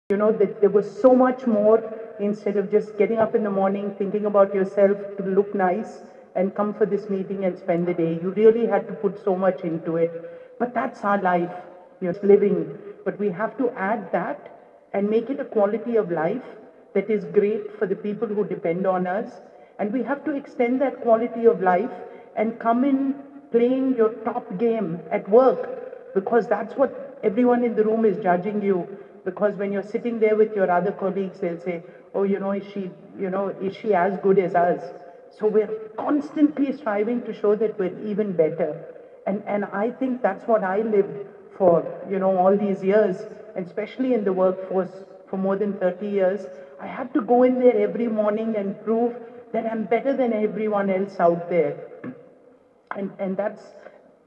You know, that there was so much more. Instead of just getting up in the morning, thinking about yourself to look nice and come for this meeting and spend the day. You really had to put so much into it. But that's our life, you're living. But we have to add that and make it a quality of life that is great for the people who depend on us. And we have to extend that quality of life and come in playing your top game at work, because that's what everyone in the room is judging you. Because when you're sitting there with your other colleagues, they'll say, oh, is she as good as us? So we're constantly striving to show that we're even better. And I think that's what I lived for, all these years, and especially in the workforce for more than 30 years. I had to go in there every morning and prove that I'm better than everyone else out there. And that's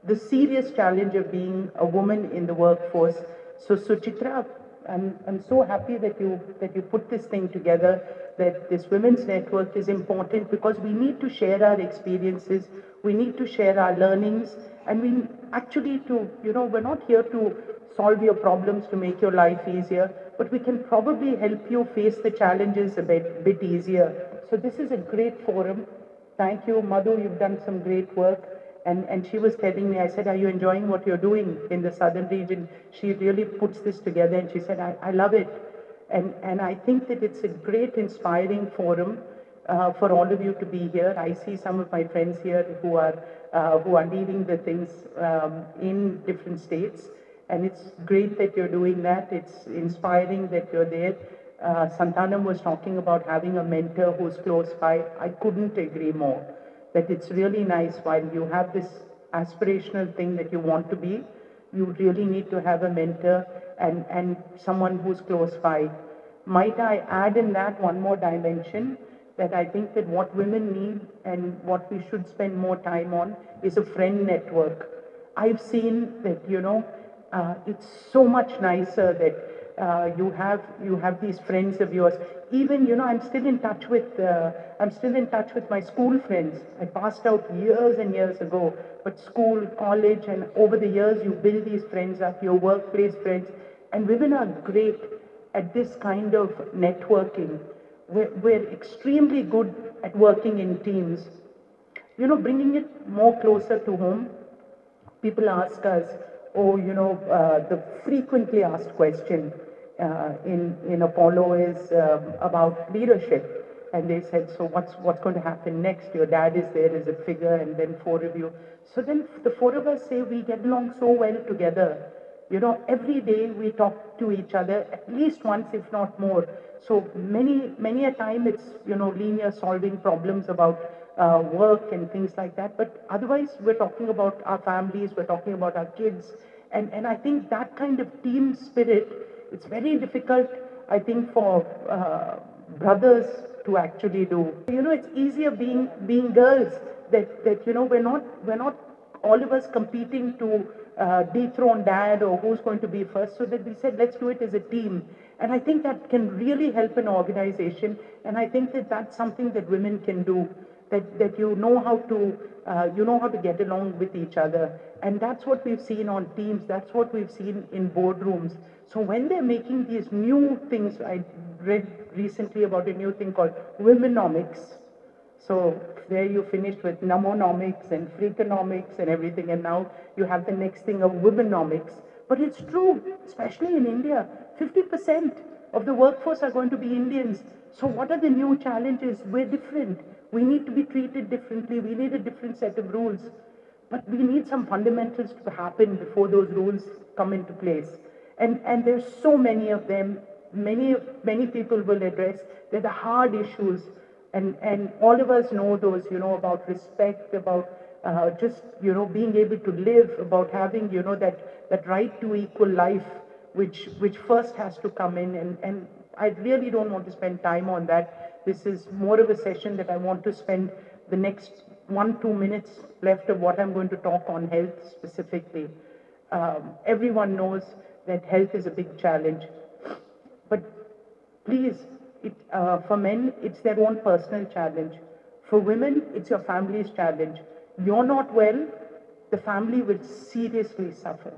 the serious challenge of being a woman in the workforce. So Suchitra, I'm so happy that you put this thing together, that this women's network is important, because we need to share our experiences, we need to share our learnings, and we actually we're not here to solve your problems to make your life easier, but we can probably help you face the challenges a bit easier. So this is a great forum. Thank you, Madhu, you've done some great work. And she was telling me, I said, are you enjoying what you're doing in the southern region? She really puts this together, and she said, I love it. And I think that it's a great inspiring forum for all of you to be here. I see some of my friends here who are leading the things in different states. And it's great that you're doing that. It's inspiring that you're there. Santanam was talking about having a mentor who's close by. I couldn't agree more. That it's really nice, while you have this aspirational thing that you want to be, you really need to have a mentor and someone who's close by. Might I add in that one more dimension, that I think that what women need and what we should spend more time on is a friend network. I've seen that, it's so much nicer that you have these friends of yours. Even, I'm still in touch with my school friends. I passed out years and years ago, but school, college, and over the years you build these friends up, your workplace friends. And women are great at this kind of networking. We're extremely good at working in teams. Bringing it more closer to home. People ask us, the frequently asked question in Apollo is about leadership. And they said, so what's going to happen next? Your dad is there as a figure, and then four of you. So then the four of us say we get along so well together. Every day we talk to each other at least once, if not more. So many a time it's, linear solving problems about work and things like that. But otherwise, we're talking about our families, we're talking about our kids. And I think that kind of team spirit, it's very difficult, I think, for brothers to actually do. It's easier being girls, that we're not all of us competing to dethrone dad or who's going to be first. So that we said, let's do it as a team. And I think that can really help an organization. And I think that that's something that women can do. That you know how to get along with each other. And that's what we've seen on teams, that's what we've seen in boardrooms. So when they're making these new things, I read recently about a new thing called womenomics. So there you finished with namonomics and freakonomics and everything, and now you have the next thing of womenomics. But it's true, especially in India, 50% of the workforce are going to be Indians. So what are the new challenges? We're different. We need to be treated differently. We need a different set of rules. But we need some fundamentals to happen before those rules come into place. And there's so many of them. Many people will address. They're the hard issues. And all of us know those, about respect, about just, being able to live, about having, that right to equal life, which first has to come in. And I really don't want to spend time on that. This is more of a session that I want to spend the next 1-2 minutes left of what I'm going to talk on health specifically. Everyone knows that health is a big challenge. But please, for men, it's their own personal challenge. For women, it's your family's challenge. You're not well, the family will seriously suffer.